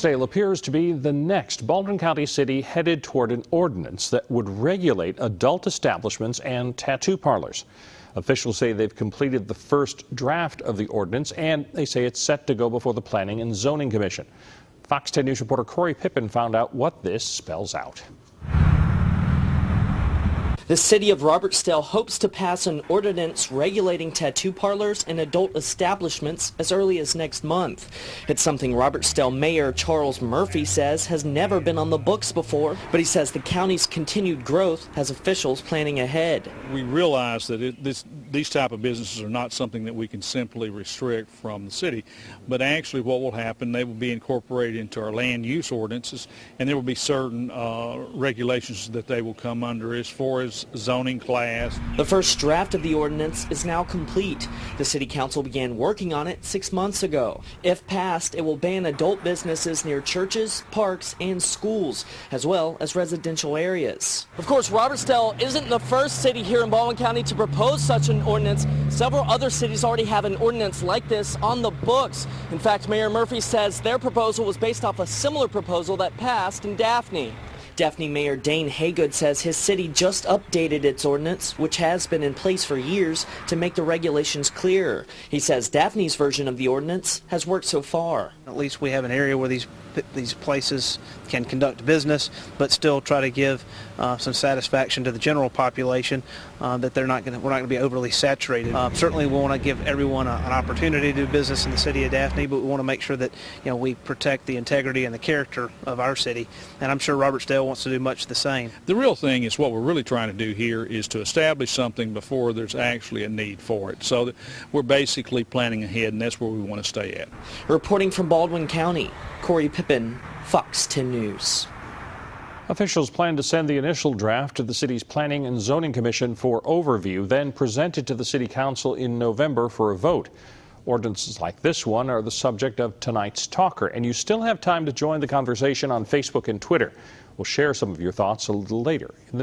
Robertsdale appears to be the next Baldwin County city headed toward an ordinance that would regulate adult establishments and tattoo parlors. Officials say they've completed the first draft of the ordinance, and they say it's set to go before the Planning and Zoning Commission. Fox 10 News reporter Corey Pippin found out what this spells out. The city of Robertsdale hopes to pass an ordinance regulating tattoo parlors and adult establishments as early as next month. It's something Robertsdale Mayor Charles Murphy says has never been on the books before, but he says the county's continued growth has officials planning ahead. We realize that these type of businesses are not something that we can simply restrict from the city, but actually what will happen, they will be incorporated into our land use ordinances, and there will be certain regulations that they will come under as far as zoning class. The first draft of the ordinance is now complete. The city council began working on it 6 months ago. If passed, it will ban adult businesses near churches, parks, and schools, as well as residential areas. Of course, Robertsdale isn't the first city here in Baldwin County to propose such an ordinance. Several other cities already have an ordinance like this on the books. In fact, Mayor Murphy says their proposal was based off a similar proposal that passed in Daphne. Daphne Mayor Dane Haygood says his city just updated its ordinance, which has been in place for years, to make the regulations clearer. He says Daphne's version of the ordinance has worked so far. At least we have an area where these places can conduct business, but still try to give some satisfaction to the general population that we're not going to be overly saturated. Certainly, we want to give everyone an opportunity to do business in the city of Daphne, but we want to make sure that we protect the integrity and the character of our city. And I'm sure Robertsdale wants to do much the same. The real thing is what we're really trying to do here is to establish something before there's actually a need for it. So that we're basically planning ahead, and that's where we want to stay at. Reporting from Baldwin County, Corey Pippin, Fox 10 News. Officials plan to send the initial draft to the city's Planning and Zoning Commission for overview, then present it to the City Council in November for a vote. Ordinances like this one are the subject of tonight's talker, and you still have time to join the conversation on Facebook and Twitter. We'll share some of your thoughts a little later in the news.